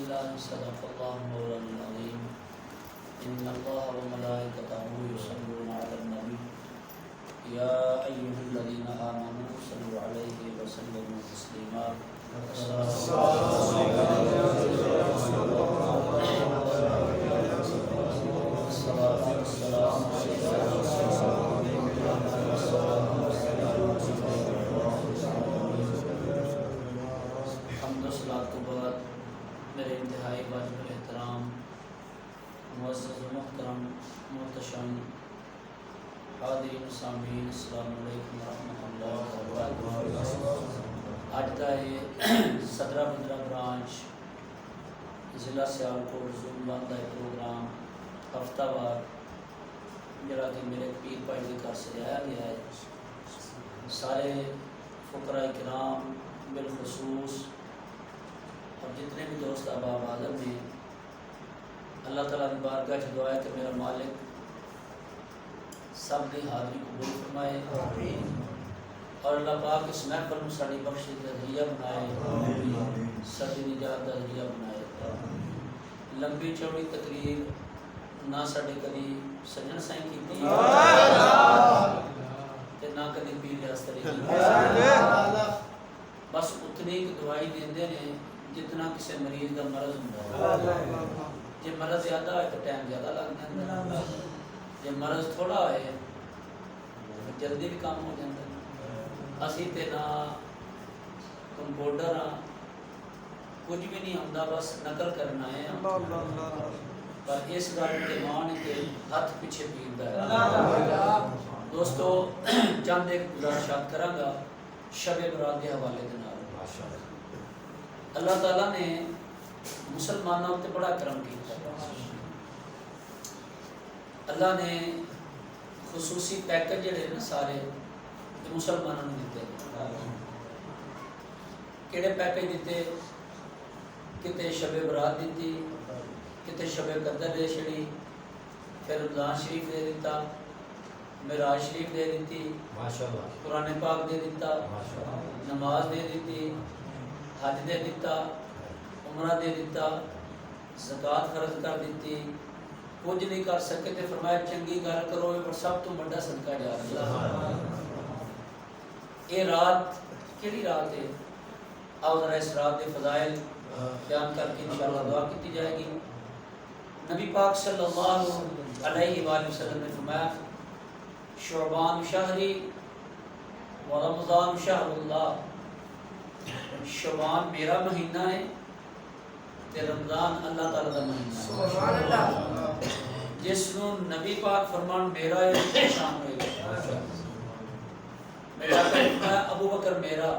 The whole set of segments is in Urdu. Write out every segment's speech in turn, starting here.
بالله صدق الله مولانا العظيم إن الله وملائكته يصلون على النبي يا أيها الذين آمنوا صلوا عليه وسلموا تسليما میرے انتہائی واجب الاحترام معزز و محترم محتشم حاضرین سامعین السلام علیکم ورحمۃ اللہ وبرکاتہ۔ اج کا یہ 17 برانچ ضلع سیالکوٹ زوم بند کا پروگرام ہفتہ وار جڑا کہ میرے پیر بھائی کے گھر سجایا گیا ہے۔ سارے فقراء کرام بالخصوص اور جتنے بھی دوست احباب حاضر ہیں، اللہ تعالیٰ کی بارگاہ سے دعا ہے کہ میرا مالک سب کی حاضری قبول فرمائے اور اللہ پاک اس محفل میں ساری بخشش کا ذریعہ بنائے، ساری نجات کا ذریعہ بنائے۔ لمبی چوڑی تقریر نہ ساڈے کدی سجن سائیں کیتی تے نہ کدی پیر ریاست علی بس اتنی ایک دوائی دیندے نے جتنا کسی مریض کا مرض ہوتا ہے۔ جی مرض زیادہ ہے تو ٹائم زیادہ لگ جاتا ہے، جی مرض تھوڑا ہے جلدی بھی کام ہو جاتا ہے۔ اسی تے نہ کمپاؤنڈر ہاں، کچھ بھی نہیں آتا، بس نقل کرنا ہے۔ پر اس گل کے مان کے ہاتھ پیچھے پیردا ہے۔ دوستو چند ایک گزارشات کراں گا شب برات کے حوالے دے نال۔ اللہ تعالیٰ نے مسلمانوں تے بڑا کرم کیا۔ اللہ نے خصوصی پیکج جڑے نا سارے مسلمانوں نے دیتے۔ کیڑے پیکج دیتے؟ کتے شب برات دیتی، کتے شب قدر دے چھڑی، پھر رمضان شریف دے دیتا، معراج شریف دے دیتی، قرآن پاک دے دیتا، نماز دے دیتی، حج دے دیتا، عمرہ دے دیتا، زکوٰۃ فرض کر دیتی۔ کچھ نہیں کر سکے تو فرمایا چنگی گل کرو پر سب تو بڑا صدقہ جاریہ۔ یہ رات کیڑی رات ہے؟ آؤ ذرا اس رات کے فضائل بیان کر کے انشاءاللہ دعا کی جائے گی۔ نبی پاک صلی اللہ علیہ وآلہ وسلم نے فرمایا شعبان شہری و رمضان شہر اللہ، شعبان میرا مہینہ ہے تے رمضان اللہ تعالیٰ کا مہینہ ہے۔ سبحان اللہ۔ جس نو نبی پاک فرمان میرا ہے شان ہوئے گا۔ میرا فرمایا ابو بکر میرا،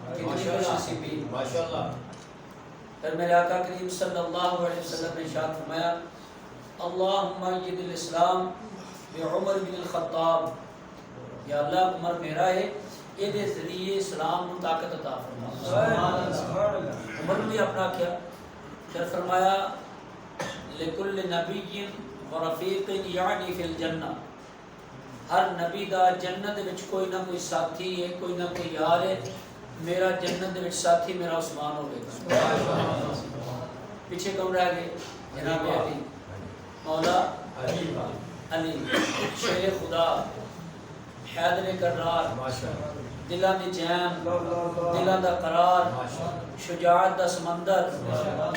کتنی خوش نصیبی۔ ماشاءاللہ۔ پھر میرے آقا کریم صلی اللہ علیہ وسلم نے ارشاد فرمایا اللہم ایّد الاسلام بعمر بن الخطاب، یا اللہ عمر میرا ہے، یہ دے ذریعے اسلام کو طاقت عطا فرما۔ عمر نے اپنا کیا، پھر فرمایا لکل نبی و رفیق یعنی فی الجنہ، ہر نبی دا جنت وچ کوئی نہ کوئی ساتھی ہے، کوئی نہ کوئی یار ہے۔ میرا جنت وچ ساتھی میرا عثمان ہوگا۔ پیچھے کون رہ گئے؟ جناب علی، مولا علی، شیر خدا، حیدر کرار، دلاں دی چین، دلاں دا قرار، شجاعت دا سمندر،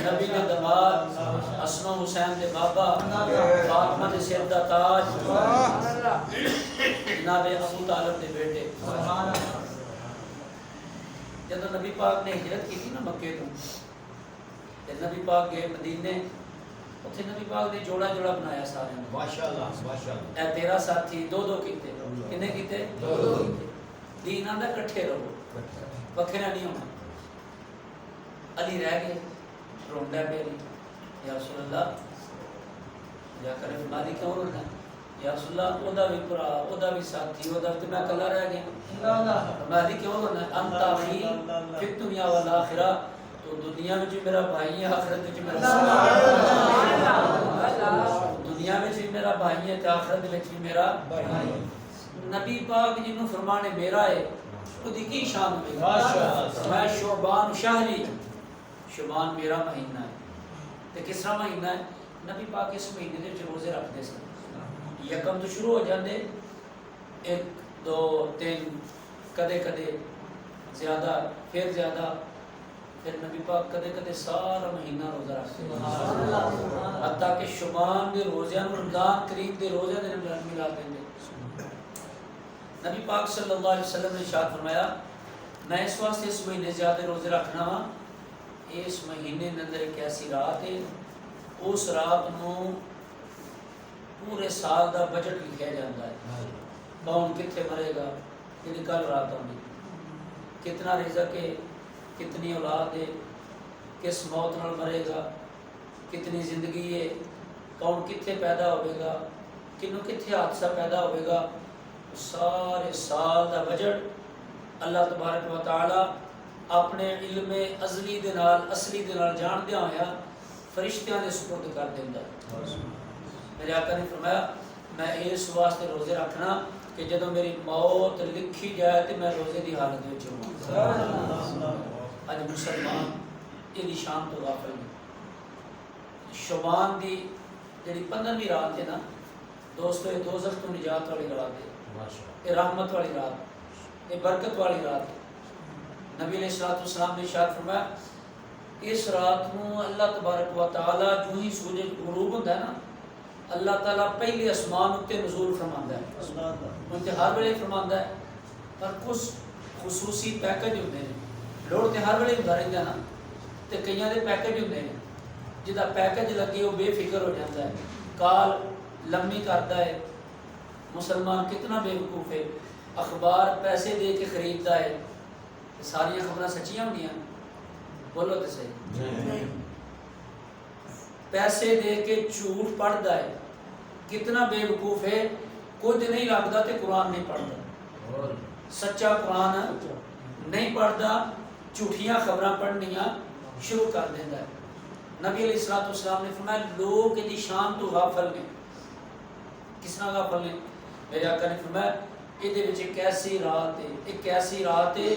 نبی دے دماد، حسن و حسین دے بابا، فاطمہ دے سر دا تاج، جناب ابو طالب دے بیٹے۔ جب نبی پاک نے ہجرت کی تھی نا مکے تو، نبی پاک گئے مدینے، اتنے نبی پاک نے جوڑا جوڑا بنایا سارے۔ ماشاءاللہ ماشاءاللہ۔ اے تیرا ساتھی دو دو کیتے، کنے کیتے؟ دو دو کیتے۔ دین آندا کٹھے رہو، وکھرا نہیں ہونا۔ علی رہ گئے، روندا پہ علی، یا رسول اللہ یا کرے مالی کیوں رونا؟ یا رسول اللہ او دا بھی برا، او دا بھی ساتھی، او دا بھی میں کلا رہ گیا۔ مالی کیوں رونا؟ انت اخی فی الدنیا والآخرہ، تو دنیا میں جو میرا بھائی ہے، آخرت میں جو میرا دنیا میں جو میرا بھائی ہے، آخرت میں جو میرا بھائی ہے۔ نبی پاک جنہوں فرمانے میرا ہے، خود کی شان ہوئے گا۔ میں شعبان شہری، شبان میرا مہینہ ہے. تو کس طرح مہینہ ہے؟ نبی پاک اس مہینے کے روزے رکھتے سن. یکم تو شروع ہو جاتے 1 2 3 کدے کدے زیادہ پھر زیادہ، پھر نبی پاک کدے کدے سارا مہینہ روزہ رکھتے حتیٰ کہ شبان کے روزے رمضان کریم کے روزے دے ملا دیں. نبی پاک صلی اللہ علیہ وسلم نے ارشاد فرمایا میں اس واسطے اس مہینے زیادہ روزے رکھنا وا، اس مہینے کے اندر ایک ایسی رات ہے اس رات نو پورے سال دا بجٹ لکھا جاتا ہے. کون کتنے مرے گا، یعنی کل رات آنی، کتنا رزق ہے، کتنی اولاد ہے، کس موت نال مرے گا، کتنی زندگی ہے، کون کتنے پیدا ہوئے گا، کنوں کتنے حادثہ پیدا ہوئے گا. سارے سال دا بجٹ اللہ تبارک و تعالی اپنے علم ازلی دے نال اصلی دے نال جاندیا ہویا فرشتیاں دے سپرد کر دیندا ہے. میرے آقا نے فرمایا میں اس واسطے روزے رکھنا کہ جدوں میری موت لکھی جائے تو میں روزے دی حالت وچ ہوں. اج مسلمان یہ شان تو غافل نہیں. شعبان دی جڑی 15ویں رات ہے نا دوستو، یہ دوزخ تو نجات والی رات ہے، یہ رحمت والی رات، یہ برکت والی رات ہے. نبی علیہ الصلوۃ والسلام نے ارشاد فرمایا اس رات کو اللہ تبارک و تعالی جو ہی سورج غروب ہوتا ہے نا اللہ تعالیٰ پہلے اسمان اتنے نزول فرماندا ہے، ان ہر ویلے فرماندا ہے. پر کچھ خصوصی پیکج ہوتے ہیں، لوڑ تو ہر ویلے ہوتا رہتا نا، تو کئی دے پیکج ہوتے ہیں جہاں پیکج لگے وہ بے فکر ہو جاتا ہے، کال لمبی کرتا ہے. مسلمان کتنا بے وقوف ہے، اخبار پیسے دے کے خریدتا ہے، ساری خبریں سچیاں ہوں گیا، بولو تو صحیح. پیسے دے کے جھوٹ پڑھتا ہے، کتنا بے وقوف ہے. کچھ نہیں لگتا تو قرآن نہیں پڑھتا، سچا قرآن نہیں پڑھتا، جھوٹیاں خبریں پڑھنیاں شروع کر دیتا ہے. نبی علیہ الصلوۃ والسلام نے فرمایا لوگ دی شان تو غافل نے. کس طرح غافل نے؟ میرے آقا نے فرمایا یہ ایک ایسی رات ہے، ایک ایسی رات ہے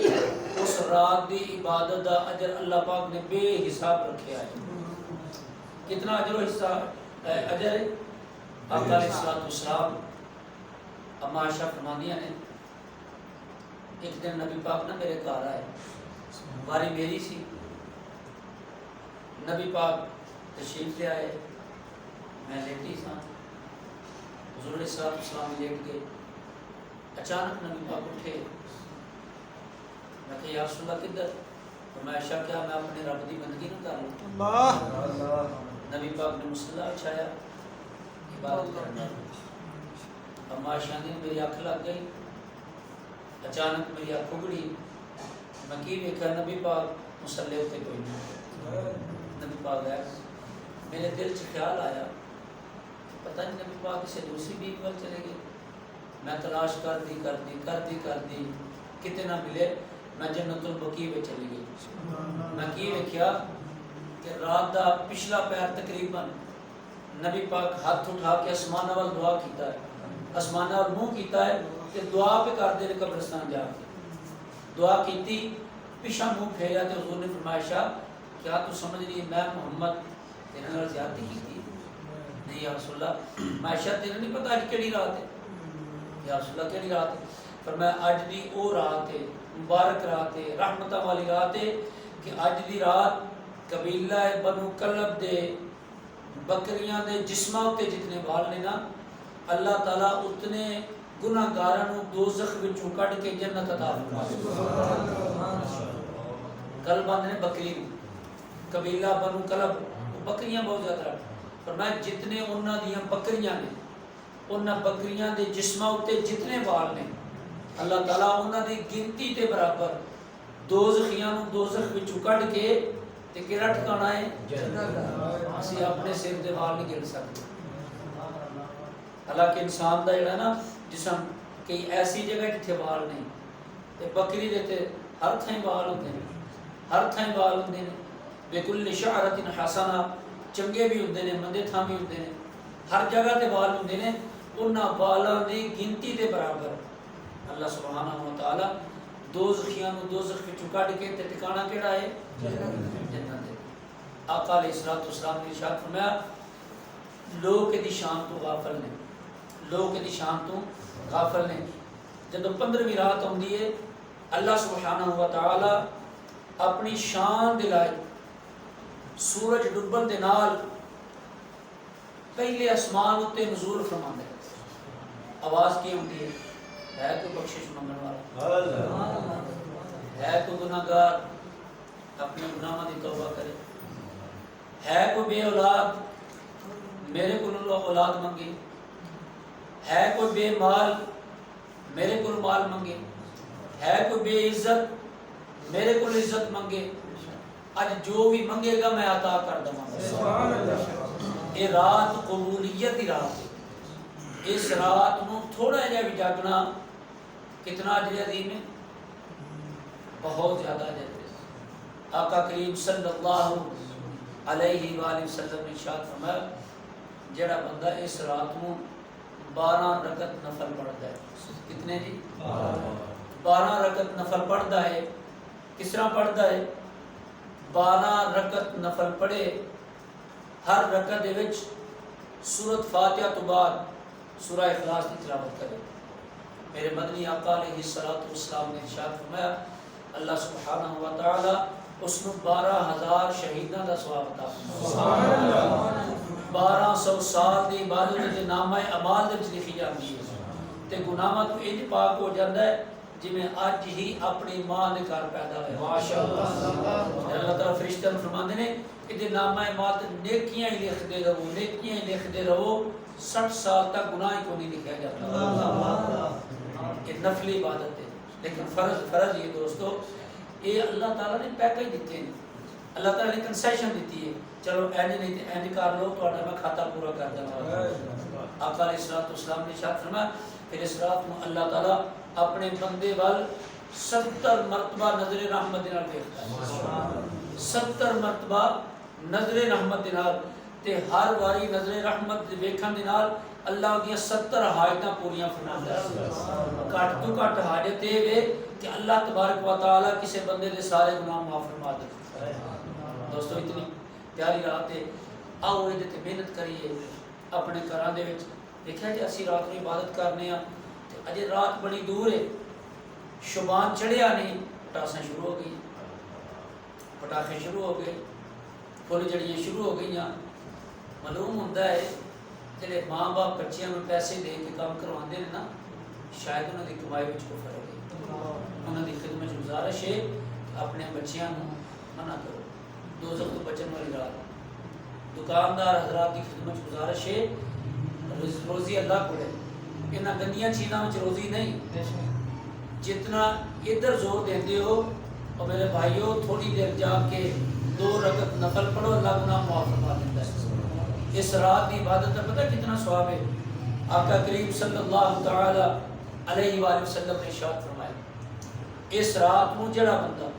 اس رات دی عبادت دا اجر اللہ پاک نے بے حساب رکھا ہے. کتنا اجر و حساب اجر ہے؟ آقا علیہ الصلوۃ والسلام اما عائشہ فرمانیاں نے ایک دن نبی پاک نہ میرے گھر آئے، باری میری سی، نبی پاک تشریف لے آئے، میں لیٹی سا، حضور علیہ الصلوۃ والسلام لیٹ گئے. اچانک نبی پاک اٹھے، میں کہ یا رسول اللہ کدھر؟ تو میں عائشہ کیا میں اپنے رب دی بندگی نہ کر لوں؟ نبی پاک نے مصلی اچھایا عبادت کرنا. اما عائشہ نے میری آنکھ لگ گئی، اچانک میری آنکھ اگڑی، میں کی دیکھا نبی پاک مصلی ہوتے کوئی نہیں. نبی پاک ہے، میرے دل سے خیال آیا پتہ نہیں نبی پاک اسے دوسری بیوی پر چلے گئے. میں تلاش کر دی کتنے نہ ملے. میں جنت البقیع میں چلی گئی. میں کی دیکھا کہ رات دا پچھلا پیر تقریباً نبی پاک ہاتھ اٹھا کے آسمان وال دعا کیتا ہے، آسمان وال منہ کیتا ہے کہ دعا پہ کر دے قبرستان جا کے دعا کیتی، پیچھا منہ پھیرا تو حضور نے فرمایا کیا تو سمجھ رہی میں محمد تیرے نال زیادتی کی تھی؟ نہیں یا رسول اللہ. میں شاید تیرے نہیں پتا اج کیڑی رات ہے؟ یا رسول اللہ کیڑی رات ہے؟ فرمایا اج دی او رات ہے، مبارک رات ہے، رحمتہ والی رات ہے کہ اج دی رات قبیلہ بنو کلب دے بکریاں دے جسماں تے جتنے بال نے نا اللہ تعالیٰ اتنے گناہگاراں دوزخ وچوں کڈ کے جنت عطا فرمائے. کل بند نے بکری قبیلہ بنو کلب بکریاں بہت زیادہ رکھ فرمایا جتنے انہاں دیاں بکریاں نے انہاں بکریاں دے جسماں تے جتنے بال نے اللہ تعالیٰ انہاں دی گنتی تے برابر دوزخیاں نوں دوزخ وچوں کڈ کے تے کیڑا ٹھکانا ہے جنت. اسی اپنے سر دے بال نہیں گن سکتے. حالانکہ انسان دا جڑا نا جسم کئی ایسی جگہ جتھے بال نہیں تے بکری دے تے ہر تھیں بال ہوندے نے، ہر تھیں بال ہوندے نے. بکل شعرۃ حسنہ چنگے بھی ہوندے نے، مندے تھاں بھی ہوندے نے، ہر جگہ تے بال ہوندے نے. انہاں بالاں دی گنتی دے برابر اللہ سبحانہ و تعالی دوزخیاں نوں دوزخ وچوں کڈ کے تے ٹھکانا کیڑا ہے؟ جنت. آقا علیہ الصلوۃ والسلام نے ارشاد فرمایا لوگ دی شان تو غافل نے، لوگ دی شان تو غافل نے۔ جب 15ویں رات آتی ہے اللہ سبحانہ و تعالی اپنی شان دلائے سورج ڈبن دے نال پہلے آسمان اتنے نزول فرماندا ہے۔ آواز کی ہوتی ہے کوئی بخشش منگن والا، ہے کوئی گناہ گار اپنے گناہاں دی توبہ کرے، ہے کوئی بے اولاد میرے کو اولاد منگے، ہے کوئی بے مال میرے کو مال منگے، ہے کوئی بے عزت میرے کو عزت منگے، اج جو بھی منگے گا میں عطا کر دوں۔ یہ رات قبولیت کی رات ہے، اس رات نو تھوڑا جہا بھی جاگنا کتنا اجر عظیم ہے، بہت زیادہ اجر ہے۔ آقا کریم صلی اللہ علیہ وآلہ وسلم نے ارشاد فرمایا جڑا بندہ اس رات نو 12 رکعت نفل پڑھتا ہے، کتنے جی 12 رکعت نفل پڑھتا ہے، کس طرح پڑھتا ہے 12 رکعت نفل پڑھے، ہر رکعت دے وچ سورۃ فاتحہ تو بعد سورہ اخلاص کی تلاوت کرے۔ میرے مدنی آقا علیہ الصلوۃ والسلام نے ارشاد فرمایا اللہ سبحانہ و تعالی اس نو 12,000 شہیداں دا ثواب عطا فرمائے۔ 1200 سال دی عبادت دے نامہ اعمال دے وچ لکھی جاندی ہے تے گناہاں تو انج پاک ہو جاندا ہے جویں اج ہی اپنی ماں دے گھر پیدا ہوئے۔ ماشاءاللہ اللہ تعالی فرشتوں نوں فرماندے نے کہ دے نامہ اعمال تے نیکیاں ہی لکھدے رہو، نیکیاں ہی لکھدے رہو، 60 سال تک گناہ ہی کو نہیں لکھا جاتا۔ یہ نفلی عبادت ہے لیکن فرض یہ دوستو یہ اللہ تعالیٰ نے پیکج دیتے ہیں، اللہ تعالیٰ نے کنسیشن دیتی ہے، چلو اینج نہیں تے اینج کر لو تو میں کھاتا پورا کر دوں گا۔ آقا علیہ الصلوۃ والسلام نے ارشاد فرمایا پھر اس رات میں اللہ تعالیٰ اپنے بندے وال 70 مرتبہ نظر رحمت نال دیکھتا ہے، 70 مرتبہ نظر رحمت نال، تے ہر واری نظر رحمت ویکھن دے نال اللہ دی 70 حاجتاں پوریاں فرماندا ہے۔ گھٹ تو گھٹ حاجت اے وے کہ اللہ تبارک و تعالی کسی بندے دے سارے گناہ معاف فرما دے۔ دوستو اتنی پیاری رات ہے، آؤ یہ تے محنت کریے اپنے گھراں دے وچ۔ دیکھا جی اسی رات نوں عبادت کرنے ہاں تے اجے رات بڑی دور ہے، شبان چڑھیا نہیں، پٹاساں شروع ہو گئی، پٹاخے شروع ہو گئے، پھل جڑیاں شروع ہو گئیاں۔ معلوم ہوتا ہے جڑے ماں باپ بچیاں نوں پیسے دے کے کام کرواندے نے نا شاید انہاں دی کمائی وچ کوئی فرق ہے، انہاں دی خدمت گزارش ہے اپنے بچیاں نوں منع کرو، دوزخ تو بچن والی رات۔ دکاندار حضرات کی خدمت گزارش ہے روزی اللہ کو ہے، انہاں گندیاں چیزاں وچ روزی نہیں، جتنا ادھر زور دیندے ہو اور میرے بھائیو تھوڑی دیر جا کے 2 رکعت نفل پڑھو اللہ گناہ معاف فرما دیتا ہے۔ اس رات کی عبادت کا پتہ کتنا ثواب ہے؟ آقا کریم صلی اللہ تعالی علیہ وآلہ وسلم نے ارشاد فرمایا اس رات کو جڑا بندہ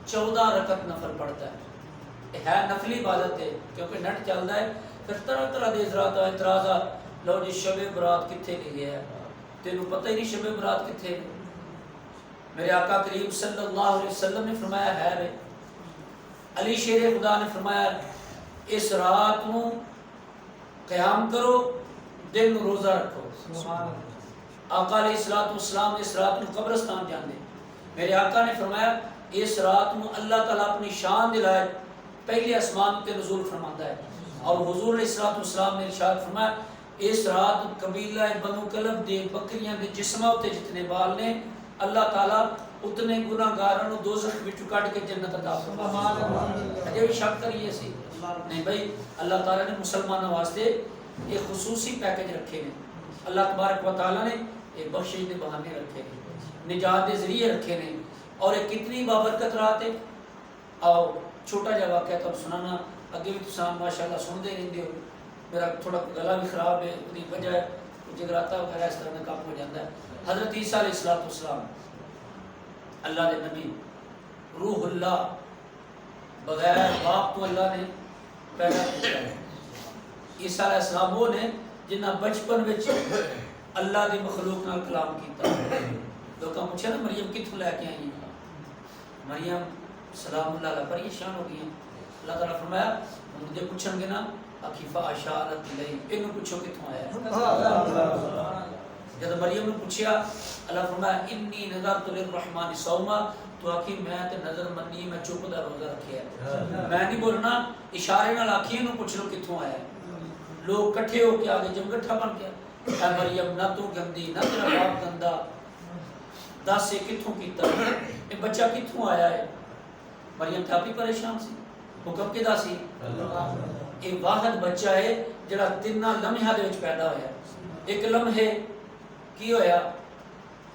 14 رکعت نفل پڑھتا ہے، ہے نفلی عبادت ہے کیونکہ نٹ چلتا ہے، پھر طرح طرح کے اعتراضات، لو جی شب برات کتنے گئی ہے، تینوں پتہ ہی نہیں شب برات کتنے۔ میرے آقا کریم صلی اللہ علیہ وسلم نے فرمایا ہے رے، علی شیر خدا نے فرمایا اس رات کو قیام کرو، دن روزہ رکھو۔ آقا علیہ الصلوۃ والسلام اس رات کو قبرستان جاندے، میرے آقا نے فرمایا اس رات کو اللہ تعالیٰ اپنی شان دلائے پہلے آسمان تے نزول فرماتا ہے، اور حضور علیہ الصلوۃ والسلام نے ارشاد فرمایا اس رات قبیلہ بنو کلب دے بکریاں دے جسماں تے جتنے بال نے اللہ تعالیٰ اتنے گناہ گاراں نوں دوزخ وچوں کڈ کے جنت عطا فرمائے۔ اجے بھی شک کریے سی نہیں بھائی، اللہ تعالیٰ نے مسلمانوں واسطے ایک خصوصی پیکج رکھے ہیں، اللہ تبارک و تعالیٰ نے ایک بخشش دے بہانے رکھے ہیں، نجات دے ذریعے رکھے ہیں، اور یہ کتنی بابرکت رات ہے۔ آؤ چھوٹا جا واقعہ تو سنانا، اگے بھی تسان ماشاءاللہ سنتے رہتے ہو، میرا تھوڑا گلا بھی خراب ہے، اس کی وجہ ہے جگراتا وغیرہ اس طرح کا کام ہو جاتا ہے۔ حضرت عیسیٰ علیہ السلام اللہ دے نبی، روح اللہ، بغیر باپ تو اللہ نے پیدا کیا ہے۔ عیسیٰ علیہ السلام وہ نے جنہاں بچپن وچ اللہ دی مخلوق نال کلام کیتا۔ لوکاں پوچھا نا مریم کتھوں لے کے آئی ہیں؟ مریم سلام اللہ علیہ پریشان ہو گئی ہیں، اللہ تعالیٰ فرمایا مجھے پوچھیں گے نا اخیفہ اشارت الیہ انہوں پوچھو کتوں آیا جب مریم نے پوچھیا اللہ فرمایا انی نذرت للرحمن صوما تو آخی میں تے نظر منی میں چپ دا روزہ رکھیا ہے میں نہیں بولنا اشارے نال آخی انہوں پوچھ لو کتوں آیا ہے لوگ کٹھے ہو کے آگے جم گٹھا بن گیا اے مریم نہ تو گندی نہ تیرا باپ گندا دس سے کتوں کیتا یہ بچہ کتوں آیا ہے مریم تھا بھی پریشان سی حکم کدا سی ایک واحد بچہ ہے جڑا تینا لمحہ دے وچ پیدا ہویا ایک لمحے کی ہویا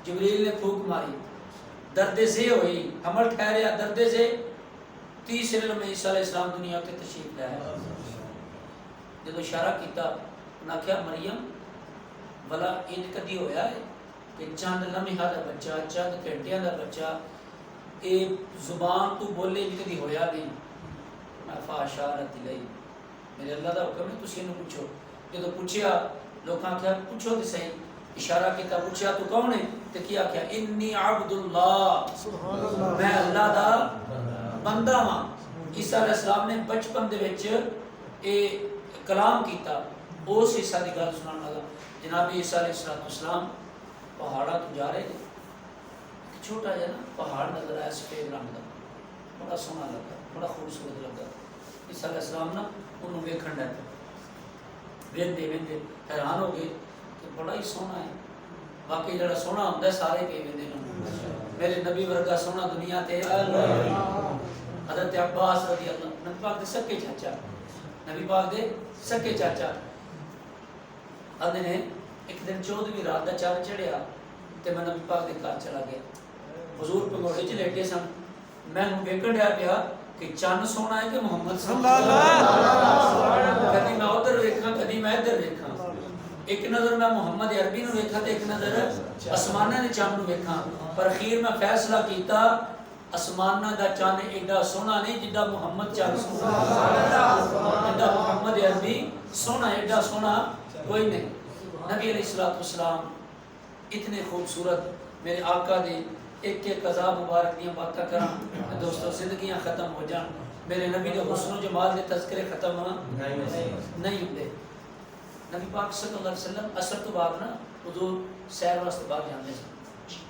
جبریل نے پھوک ماری درد سے ہوئی حمل ٹھہریا درد سے تیسرے لمحے عیسیٰ علیہ السلام دنیا کے تشریف لائے جب اشارہ کیتا انہاں کیا مریم بلا ان کدی ہویا ہے کہ چند لمحہ دا بچہ چند گھنٹیاں دا بچہ اے زبان تو بولے ان کدی ہویا نہیں میں فاشارت الیہ میرے اللہ دا حکم ہے تسی انہوں پوچھو جب پوچھیا لوگاں کیا پوچھو کہ صحیح اشارہ کیتا پوچھیا تو کون ہے تو کیا کیا انی عبد اللہ میں اللہ دا بندہ ہاں عیسیٰ علیہ السلام نے بچپن دے وچ اے کلام کیتا اس عیسیٰ دی گل سنانا لگا جناب عیسیٰ علیہ السلام پہاڑا تو جا رہے تھے چھوٹا جا نا پہاڑ نظر آیا سفید رنگ دا بڑا سونا لگا بڑا خوبصورت لگا عیسیٰ علیہ السلام نا انہوں ویکھن ڈے ویندے ویندے حیران ہو گئے کہ بڑا ہی سونا ہے باقی جڑا سونا ہوتا ہے سارے پہ ویندے میرے نبی ورگا سونا دنیا تے حضرت عباس رضی اللہ نبی پاک دے سکے چاچا نبی پاک دے سکے چاچا آدھے نے ایک دن 14ویں رات دا چار چڑھیا تے میں نبی پاک دے گھر چلا گیا حضور پنگوڑے چ لیٹے سن میں ہوں ویکھن ڈیا پیا کہ چند سونا ہے کہ محمد صلی اللہ علیہ وسلم کدی میں ادھر ویکھاں کدی میں ادھر ویکھاں ایک نظر میں محمد عربی نو ویکھا تے ایک نظر آسماناں دے چاند نو ویکھاں پر اخیر میں فیصلہ کیتا آسماناں دا چاند ایڈا سونا نہیں جڈا محمد چاند سونا جڈا محمد عربی سونا ایڈا سونا کوئی نہیں نبی علیہ السلام اتنے خوبصورت میرے آقا دے ایک ایک قضا مبارک دیاں باتاں کراں دوستو زندگیاں ختم ہو جان میرے نبی دے حسن و جمال دے تذکرے ختم نہیں ہوندے نبی پاک صلی اللہ علیہ وسلم اثر تو بعد نا حضور سیر واسطے باہر جاندے سن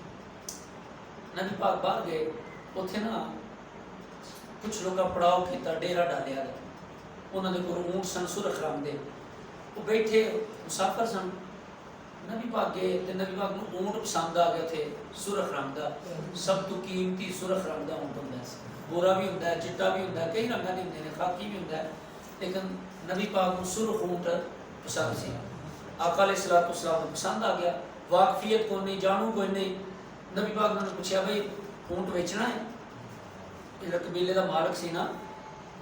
نبی پاک باہر گئے اتنے نا کچھ لوگاں پڑاؤ کیتا ڈیرا ڈالیا انہوں نے کو اونٹ سن سرخ رنگ دے وہ بیٹھے مسافر سن نبی پاک گئے تے نبی پاک نو اونٹ پسند آ گئے تھے سرخ رنگ دا سب تو قیمتی سرخ رنگ دا اونٹ ہوندا ہے گورا بھی ہوندا ہے چٹا بھی ہوندا ہے کئی رنگاں دے ہوندے نے خاکی بھی ہوندا ہے لیکن نبی پاک نو سرخ اونٹ پسند سی آقا علیہ الصلوۃ والسلام کو پسند آ گیا واقفیت کو نہیں جانو کوئی نہیں نبی پاک نے پوچھا بھائی اونٹ بیچنا ہے یہ قبیلے دا مالک سی نا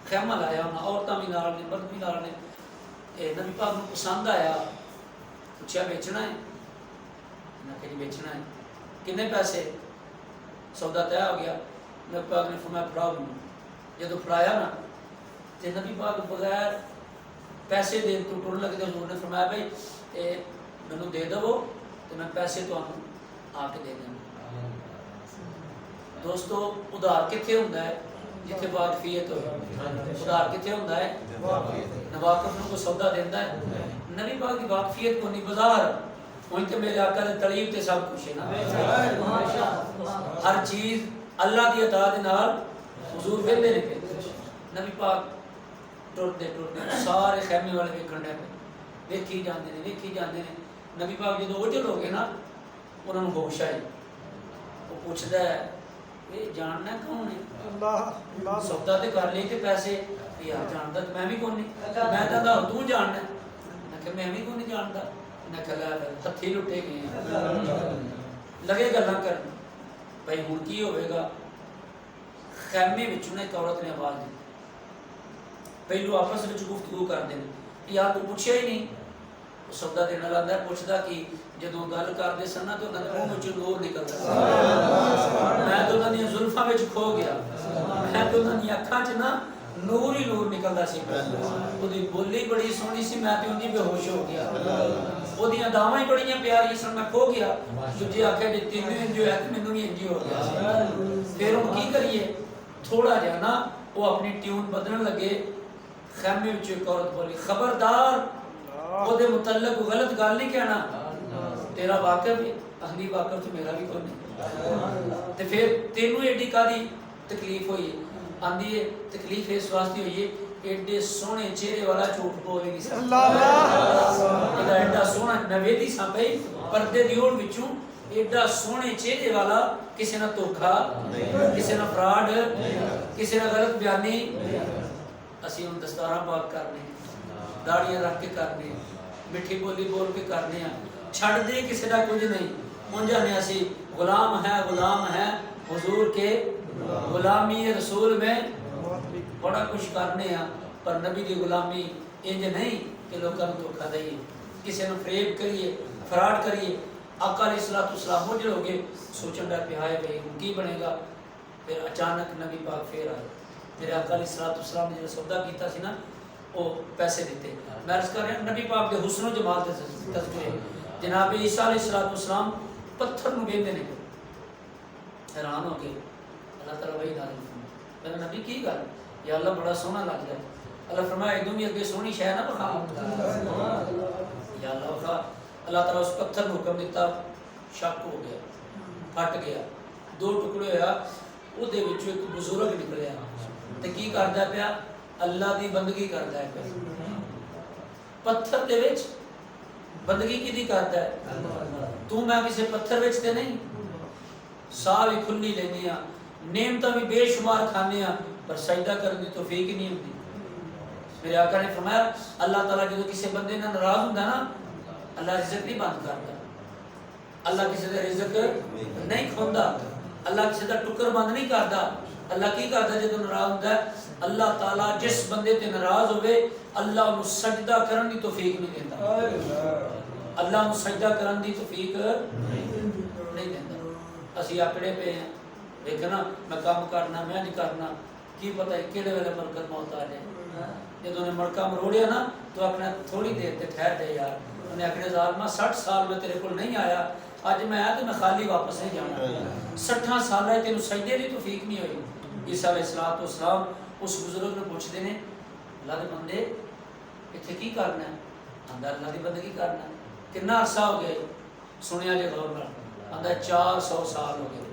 خیمہ لایا انہاں عورتاں بھی نال نے مرد بھی نال نے نبی پاک کو پسند آیا پوچھا بیچنا ہے نہ کہ بیچنا ہے کتنے پیسے سودا طے ہو گیا نبی پاک نے فرمایا پڑھاؤ جب پڑھایا نا تے نبی پاک بغیر پیسے دین تو ٹر لگتے حضور نے فرمایا بھائی مینوں دے دو تو میں پیسے تو آ کے دے دوں دوستو ادھار کتنے ہوندا ہے جتھے واقفیت ہوئے ادھار کتنے ہوندا ہے نواقف کو سودا دیندا ہے نبی پاک کی واقفیت کو نہیں بازار وہیں تے میرے آقا دے طریب تے سب کچھ ہے نا ہر چیز اللہ دی عطا دے نال حضور ویندے نے پے نبی پاک ٹرتے سارے خیمے والے ویکھن ڈے پے ویکھی جاندے نے نبی پاک جدوں اوجل ہو گئے نا انہاں نوں ہوش آئی وہ پوچھدا ہے یہ جاننا کون ہے سودا تے کر لے تے پیسے یار جاندا تے میں بھی کون نہیں میں کہندا تو جاننا میں کہ میں بھی کون نہیں جاندا میں کہ ہتھی لٹے گئے لگے گلاں کرن بھائی ہن کی ہوے گا خیمے وچوں ایک عورت نے آواز دی پہلو آپس میں گفتگو کرتے ہیں یا تو پوچھا ہی نہیں سودا دینا لاتا ہے پوچھتا کہ جدوں گل کرتے سن نا تو انہوں نے منہ وچوں نور نکلتا میں تو انہوں نے زلفاں وچ کھو گیا میں تو انہوں نے اکھاں چ نا نور ہی نور نکلتا سی وہ بولی بڑی سونی سی میں تو بے ہوش ہو گیا وہ اداواں ہی بڑی پیاری سن میں کھو گیا دوجے آخیا جی تینوں انجو ہے تو مینوں بھی انجو ہو گیا پھر ہم کی کریے تھوڑا جہا نا وہ اپنی ٹیون بدلن لگے خیمے وچ ایک عورت بولی خبردار وہ دے متعلق غلط گل نہیں کہنا تیرا واقعہ بھی اہلی واقعہ تو میرا بھی کوئی نہیں تے پھر تینوں ایڈی کاری تکلیف ہوئی آندی ہے تکلیف اس واسطے ہوئی ہے ایڈے سونے چہرے والا جھوٹ بولے نہیں سکتا اللہ ایڈا سونا نویدی سا پئی پردے دی اوڑ وچوں ایڈا سونے چہرے والا کسی نہ دھوکا کسی نہ فراڈ کسی نہ غلط بیانی اسی ہن دستاراں پاک کرنے داڑیاں رکھ کے کرنے میٹھی بولی بول کے کرنے چھڑ دے کسی دا کچھ نہیں ہن جانے اسی غلام ہے حضور کے غلامی رسول میں بڑا کچھ کرنے ہیں پر نبی دی غلامی انج نہیں کہ لوگوں کو دھوکا دئیے کسی نے فریب کریے فراڈ کریے آقا علیہ الصلوۃ والسلام مجھے ہو گئے سوچن ڈر پہ آئے بھائی کی بنے گا پھر اچانک نبی پاک پھر آئے میرے آقا علیہ الصلوۃ والسلام نے جو سودا کیتا سی نا وہ پیسے دیتے میں عرض کر رہا ہوں نبی پاک کے حسن و جمال کے تذکرے جناب عیسیٰ علیہ الصلوۃ والسلام پتھر نو ویندے نے حیران ہو گئے اللہ تعالیٰ وہی نازل فرمایا میرا نبی کی گل یا اللہ بڑا سونا لگ جائے اللہ فرمایا ایک دنیا کے سونی شے نہ بخا یا اللہ بخا اللہ تعالیٰ اس پتھر کو حکم دیتا شک ہو گیا پھٹ گیا دو ٹکڑے ہوا وہ دے وچوں ایک بزرگ نکلیا تے کی کردا پیا اللہ دی بندگی کردا ہے پیا پتھر دے وچ بندگی کیدی کردا ہے تو میں کسی پتھر وچ تے نہیں ساہ بھی کھلی لیندی ہاں نعمتاں بھی بے شمار کھانے ہاں پر سجدہ کرنے کی توفیق ہی نہیں ہوتی میرے آقا نے فرمایا اللہ تعالیٰ جب کسی بندے نے ناراض ہوتا نا اللہ رزق نہیں بند کرتا اللہ کسی کا رزق نہیں کھوندا اللہ کسی کا ٹکر بند نہیں کرتا اللہ کی کرتا جب ناراض ہوتا ہے اللہ تعالیٰ جس بندے تے ناراض ہوئے اللہ انہوں سجدہ کرن دی توفیق نہیں دیتا اللہ انہوں سجدہ کرن دی توفیق نہیں دیتا اسی آکڑے پہ ہیں دیکھنا میں کام کرنا میں نہیں کرنا کی پتہ ہے کیڑے ویلے برکت موت آ جائے جب انہیں مڑکا مروڑیا نا تو اپنا تھوڑی دیر تے ٹھہر دے یار انہیں اکڑے ظالمہ 60 سال میں تیرے کو نہیں آیا آج میں آیا تو میں خالی واپس نہیں جانا 60 سال ہے تینوں سجدے دی توفیق نہیں ہوئی عیسیٰ علیہ السلام اس بزرگ نے پوچھ دینے اللہ دے بندے اتھے کی کرنا ہے اندر اللہ دی بندگی کرنا ہے کتنا عرصہ ہو گئے سنیا جے غور میں اندر 400 سال ہو گئے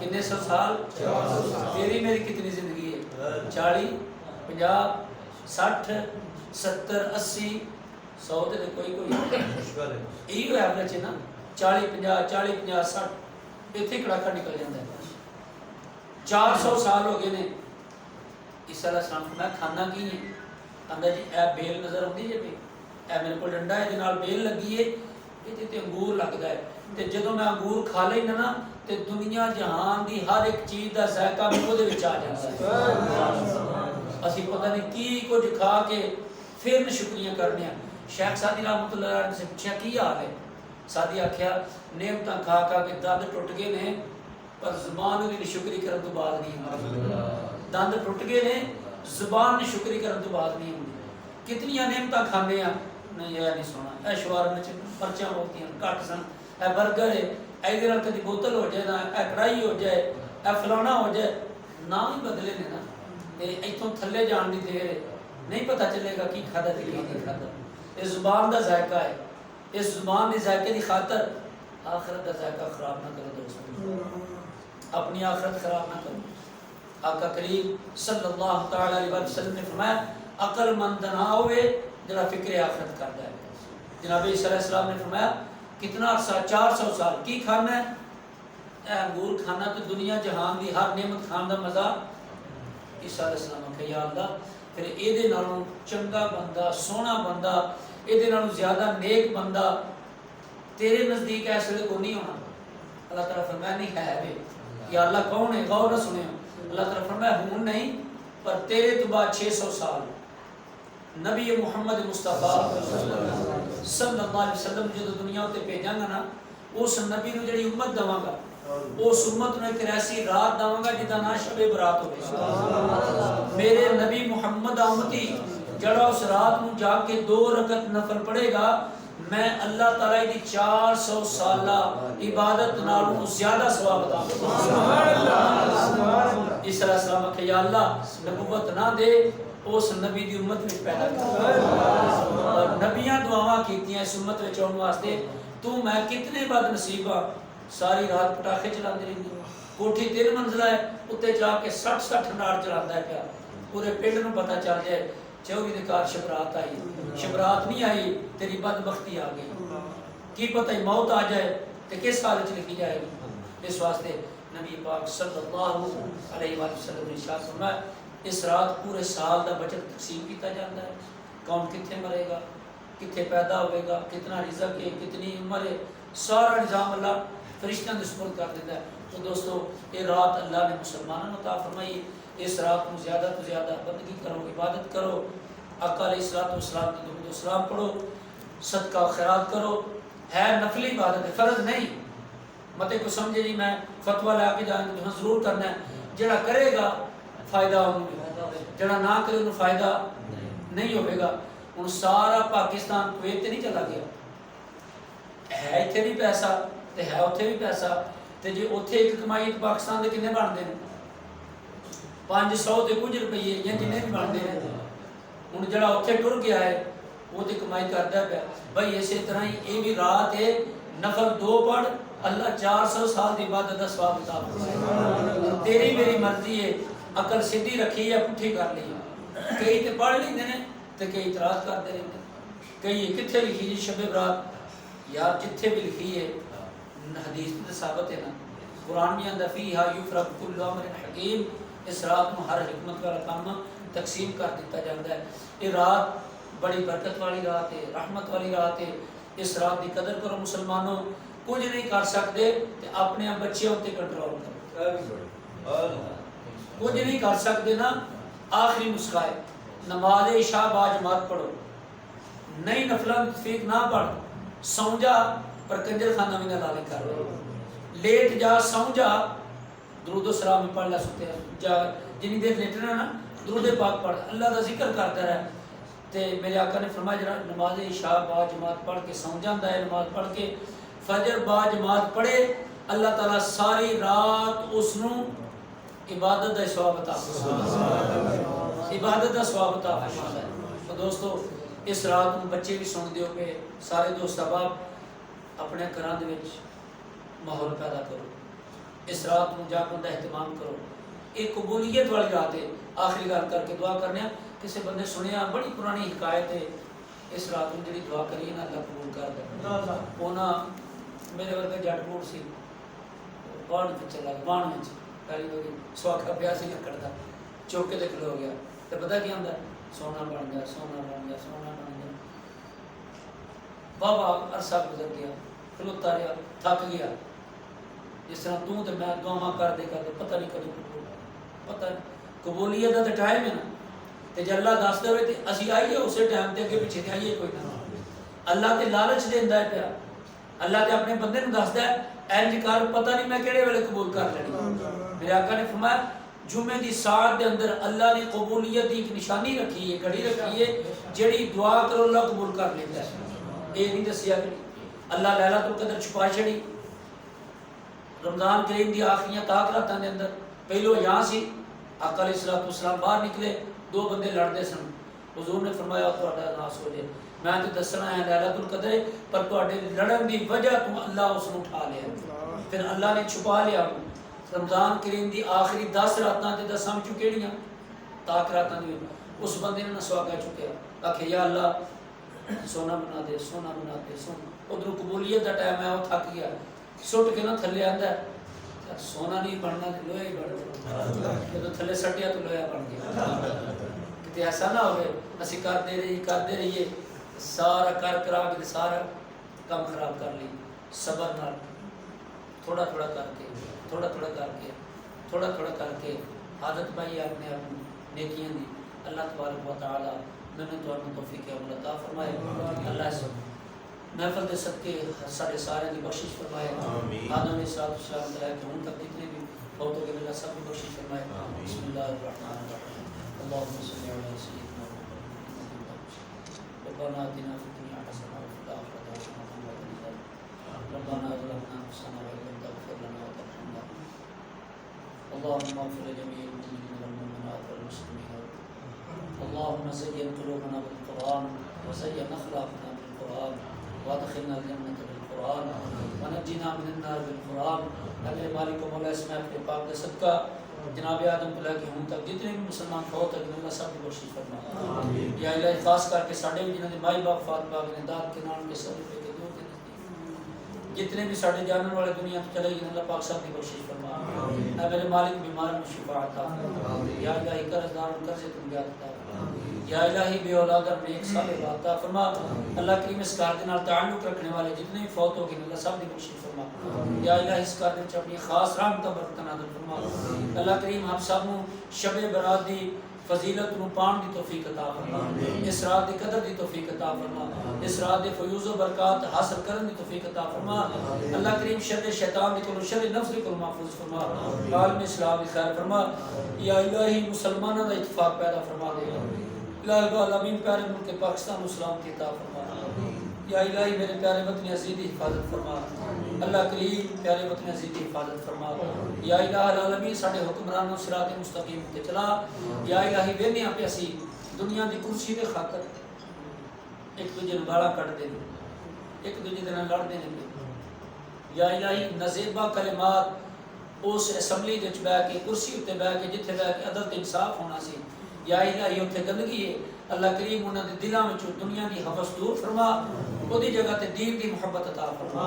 کتنے سو سال تیری میری کتنی زندگی ہے 40 50 60 70 80 100 تے کوئی یہی ہویا ایوریج ہے نا 40 50 60 اتنے کڑاکا نکل جاتا ہے 400 سال ہو گئے نے عیسیٰ علیہ السلام میں کھانا کی ہے اندر جی اے بیل نظر آتی ہے پہ اے میرے کو ڈنڈا ہے جنال بیل لگی ہے یہ تے انگور لگتا ہے تے جدوں میں انگور کھا لینا نا تے دنیا جہان دی ہر ایک چیز دا ذائقہ میرے دے وچ آ جاتا ہے اسی پتہ نہیں کی کچھ کھا کے پھر شکریہ کرنے ہیں شیخ سادی رحمۃ اللہ علیہ سے پوچھا کی حال ہے سادی آکھیا نعمتاں کھا کھا کے دند ٹوٹ گئے نے پر زبان دی شکری کرن تو بعد نہیں ہوندی دند ٹوٹ گئے نے زبان نے شکری کرن تو بعد نہیں ہوندی کتنی نعمتاں کھانے ہیں نہیں یہ نہیں سونا اے شوار میں پرچیاں ہوتی ہیں کٹ سن اے برگر ہے اے دل کدی بوتل ہو جائے نا اے کڑائی ہو جائے اے فلانا ہو جائے نام ہی بدلے نے نا ایتھوں تھلے جان دی دیر ہے نہیں پتہ چلے گا کی کھادا تے کی نہیں کھادا اس زبان دا ذائقہ ہے اس زبان دی ذائقے دی خاطر آخرت دا ذائقہ خراب نہ کرو دوستو اپنی آخرت خراب نہ کرو آقا کریم صلی اللہ تعالی علیہ وسلم نے فرمایا عقل مند نہ ہوئے جڑا فکر آخرت کرتا ہے جناب عیسیٰ علیہ السلام نے فرمایا کتنا عرصہ 400 سال کی کھانا ہے اے انگور کھانا تو دنیا جہان دی ہر نعمت کھان دا مزہ عیسیٰ علیہ السلام نے کہا یا اللہ پھر اے دے نالوں چنگا بندہ سونا بندہ اے دے نالوں زیادہ نیک بندہ تیرے نزدیک ایسے لئے کو نہیں ہونا اللہ تعالیٰ فرمایا نہیں ہے بے یا اللہ کون ہے غور نہ سنے اللہ تعالیٰ فرمایا ہوں نہیں پر تیرے تو بعد 600 سال نبی محمد مصطفیٰ صلی اللہ علیہ وسلم جو دنیا ہوتے بھیجاں گا نا اس نبی نو جڑی امت دواں گا اس امت نو ایک ایسی رات دواں گا جدا نا شب برات ہوگی میرے نبی محمد امتی جڑا اس رات نو جا کے 2 رکعت نفل پڑھے گا میں اللہ تعالی دی 400 سالہ عبادت نالوں زیادہ ثواب عطا فرما۔ سبحان اللہ۔ اس طرح سلام کہ یا اللہ نبوت نہ دے اس نبی دی امت میں پیدا کر، اور نبیاں دعاواں کیتیاں اس امت میں آن واسطے، تو میں کتنے بد نصیب ہاں، ساری رات پٹاخے چلاندی رہندی، کوٹھی 3 منزلہ ہے، اتنے جا کے 60 نار چلاندا ہے پیا، پورے پنڈ نوں پتہ چل جائے چوہی دے گھر شبرات آئی، شبرات نہیں آئی تیری بدبختی آ گئی، کی پتہ ہی موت آ جائے تو کس حالت لکھی جائے گی۔ اس واسطے نبی پاک صلی اللہ علیہ وسلم نے ارشاد فرمایا اس رات پورے سال دا بجٹ تقسیم کیتا جاتا ہے، کون کتنے مرے گا، کتنے پیدا ہوئے گا، کتنا رزق ہے، کتنی عمر ہے، سارا نظام اللہ فرشتوں کے سپرد کر دیتا ہے۔ تو دوستو یہ رات اللہ نے مسلمانوں عطا فرمائی، اس رات کو زیادہ تو زیادہ بندگی کرو، عبادت کرو، آقا علیہ الصلوۃ والسلام کی درود و سلام پڑھو، صدقہ و خیرات کرو، ہے نفلی عبادت ہے، فرض نہیں، متے کو سمجھے جی میں فتویٰ لا کے جائیں گے تو ضرور کرنا ہے، جڑا کرے گا فائدہ ہوگا، جڑا نہ کرے انہوں فائدہ نہیں ہوئے گا۔ ان سارا پاکستان کویت نہیں چلا گیا، ہے اتنے بھی پیسہ تے ہے اتنے بھی پیسہ، تے جی اتنے ایک کمائی پاکستان دے کنے بنتے ہیں 500 تے کچھ روپیے یا جنے بھی بنتے ہیں، ہوں جڑا اتنے ٹر گیا ہے وہ تو کمائی کرتا پیا۔ بھائی اسی طرح ہی یہ بھی رات ہے، نفل 2 پڑھ، اللہ 400 سال کی عبادت کا ثواب عطا فرمائے۔ تیری میری مرضی ہے، عقل سیدھی رکھی ہے پٹھی کر لی، کئی تے پڑھ لیندے نے تے کئی اعتراض کرتے رہتے، کئی کتنے لکھی جی شب برات، یار جتھے بھی لکھی ہے حدیث تے ثابت ہے نا، قرآن میں اندر فیہا یفرق کل امر حکیم، اس رات میں ہر حکمت والا کام تقسیم کر دیتا جاتا ہے۔ یہ رات بڑی برکت والی رات ہے، رحمت والی رات ہے، اس رات کی قدر کرو مسلمانوں، کچھ نہیں کر سکتے تو اپنے بچیوں تے کنٹرول کرو، کچھ نہیں کر سکتے نا، آخری نسخہ ہے نماز عشاء باجماعت پڑھو، نئی نفلاں فیق نہ پڑھ، سو جا پر کنجر خانہ میں نہ لانے کر، لیٹ جا سو جا، درود و سلام میں پڑھ لے سکتے ہیں، جا جنی دیر لیٹنا نا درود پاک پڑھ، اللہ کا ذکر کرتا رہے۔ تے میرے آقا نے فرمایا جڑا نماز عشاء با جماعت پڑھ کے سو جاتا ہے، نماز پڑھ کے فجر با جماعت پڑھے، اللہ تعالیٰ ساری رات اس نو عبادت کا ثواب عطا فرماتا ہے، عبادت کا ثواب عطا فرماتا ہے۔ تو دوستو اس رات میں بچے بھی سن دیو پہ، سارے دوست احباب اپنے گھراں دے وچ ماحول پیدا کرو، اس رات کو جاگن کا اہتمام کرو، ایک قبولیت والی رات ہے۔ آخری گل کر کے دعا کرنے، کسی بندے سنیا بڑی پرانی حکایت ہے، اس رات میں جڑی دعا کری نا اللہ قبول کر دے۔ اونا میرے ورگا جٹ بوڑ سی، بان پہ چلا گیا، بان میں پہلی باری سواکھا پیا سی لکڑ دا، چوک کے کھلو گیا، تو پتہ کیا ہوندا سونا بن گیا، سونا بن گیا، سونا بن گیا۔ بابا عرصہ گزر گیا، کھلوتا رہا، تھک گیا، جس طرح تو تے میں دعا کر دے کر پتہ نہیں کدوں قبول، پتہ نہیں قبولیت کا تو ٹائم ہے نا، تے جے اللہ دس دے تے اسی آئیے اسی ٹائم تے اگے پیچھے تے آئیے کوئی نہ، اللہ تے لالچ دیندا ہے پیا، اللہ تے اپنے بندے نوں دسدا ہے انج کر، پتہ نہیں میں کہڑے ویلے قبول کر لینی۔ میرے آقا نے فرمایا جمعے دی ساعت دے اندر اللہ نے قبولیت دی ایک نشانی رکھی ہے، گھڑی رکھی ہے، جڑی دعا کرو اللہ قبول کر لیتا ہے۔ یہ نہیں دسیا کہ اللہ لیلۃ القدر چھپا چھڑی، رمضان کریم دی آخریاں تاک راتاں دے اندر پہلو یہاں سی، آقا علیہ الصلوۃ والسلام باہر نکلے، 2 بندے لڑتے سن، حضور نے فرمایا تہاڈا ناس ہو جائے، میں تے دسنا ہے لیلۃ القدر پر تہاڈے لڑن دی وجہ تو اللہ اس نوں اٹھا لیا، پھر اللہ نے چھپا لیا۔ رمضان کریم دی آخری 10 راتاں تے 10 وچوں کیڑیاں تاک راتاں دی، اس بندے نے سواگا چکیا، آکھے یا اللہ سونا بنا دے، سونا بنا دے، سونا، ادھر قبولیت دا ٹائم ہے، وہ تھک گیا، سٹ کے نا تھلے آندا ہے سونا نہیں بننا لوہا ہی بن گیا، جب تھلے سٹیا تو لوہا بن گیا۔ کتے ایسا نہ ہوئے اسی کرتے رہیے، سارا کر کرا کے سارا کام خراب کر لی، صبر نال تھوڑا تھوڑا کر کے، تھوڑا تھوڑا کر کے، تھوڑا تھوڑا کر کے عادت پائی اپنے آپ نیکیاں دی۔ اللہ تبارک و تعالی میں نے تو توفیق عمل عطا فرمائے، اللہ اس محفل دے صدقے سارے سارے کی بخشش فرمائے، آدم علیہ السلام سے لے کے ہن تک جتنے بھی فوت ہو گئے اللہ سب کی بخشش فرمائے۔ بسم اللہ الرحمن الرحیم، اللهم صل علی سیدنا محمد ربنا آتنا فی الدنیا حسنہ وفی الآخرۃ اللهم اغفر لجميع المؤمنين والمؤمنات والمسلمين. اللهم زين قلوبنا بالقرآن وزين أخلاقنا بالقرآن وادخلنا الجنة بالقرآن ونجنا من النار بالقرآن. اے مالک و مولا اسماء کے پاک کا صدقہ جناب آدم کو لے کے ہوں تک جتنے بھی مسلمان فوت تک اللہ سب کی بخشش فرما. یا الہی خاص کر کے ساڈے بھی جنہاں دے مائی باپ فات باغ نے داد کے نام کے سر پہ کے دور کے نزدیک جتنے بھی ساڈے جانن والے دنیا تو چلے گئے اللہ پاک سب کی بخشش فرما. اے میرے مالک بیماروں کو شفا عطا فرما. یا الہی قرض داروں قرض تم یاد عطا فرما. یا الہی بے اولاد اور نیک صالح عطا فرما. اللہ کریم اس کار دے نال تعلق رکھنے والے جتنے بھی فوت ہو گئے اللہ سب کی بخشش فرما. یا الہی اس کار دے اپنی خاص رحمت و برکت نازل فرما. اللہ کریم آپ سب نو شب برات دی فضیلت نو پان دی توفیق عطا فرما. اس رات دی قدر دی توفیق عطا فرما. اس رات دی فیوز و برکات حاصل کرن دی توفیق عطا فرما. اللہ کریم شر شیطان دی کولو شر نفس دی کولو محفوظ فرما. عالم اسلام دی خیر فرما. یا الہی مسلمانوں دا اتفاق پیدا فرما دے. الہی العالمین پیارے ملک پاکستان اسلام کی عطا فرما. یا الہی میرے پیارے وطن عزیز کی حفاظت فرما. اللہ کریم پیارے وطن عزیز کی حفاظت فرما. یا الہ العالمین ساڈے حکمرانوں صراط مستقیم تے چلا. یا الہی وینیاں پہ اسی دنیا دی کرسی دے خاطر ایک دوجے نوں گالاں کڈ دے ایک دوجے دے نال لڑدے نے. یا الہی نزیبہ کلمات اس اسمبلی وچ بیٹھ کے کرسی تے بیٹھ کے جتھے بیٹھ کے عدل تے انصاف ہونا سی. یا الہی اوتھے گندگی ہے. اللہ کریم انہاں دے دلاں وچ دنیا دی حوث دور فرما. اودی جگہ تے دین دی محبت عطا فرما.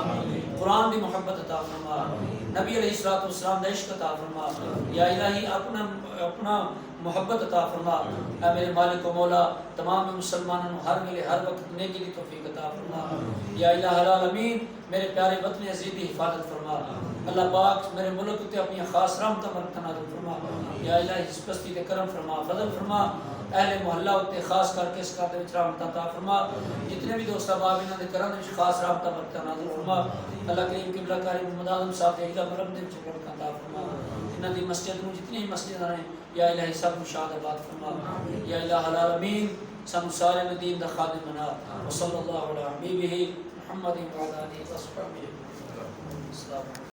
قرآن دی محبت عطا فرما. نبی علیہ الصلوۃ والسلام دا عشق عطا فرما. یا الہی اپنا محبت عطا فرما. اے میرے مالک و مولا تمام مسلمانوں ہر ویلے ہر وقت نیکی دی توفیق عطا فرما. یا الہ العالمین میرے پیارے وطن عزیز دی حفاظت فرما. اللہ پاک میرے ملک تے اپنی خاص رحمت و برکت نازل فرما. یا الہی اس بستی تے کرم فرما فضل فرما. اہل محلہ تے خاص کر کے اس کار دے وچ رحمت عطا فرما. جتنے بھی دوست احباب انہاں دے کرم وچ خاص رحمت و برکت نازل فرما. اللہ کریم قبلہ کاری محمد اعظم صاحب دے عیدہ مرم دے وچ برکت عطا فرما. انہاں دی مسجد نوں جتنی مسجد ہیں یا الہی سب کو شاد آباد فرما. یا الہ العالمین سن سارے دین دا خادم بنا. وصلی اللہ علی حبیبہ محمد و علی آلہ وصحبہ. السلام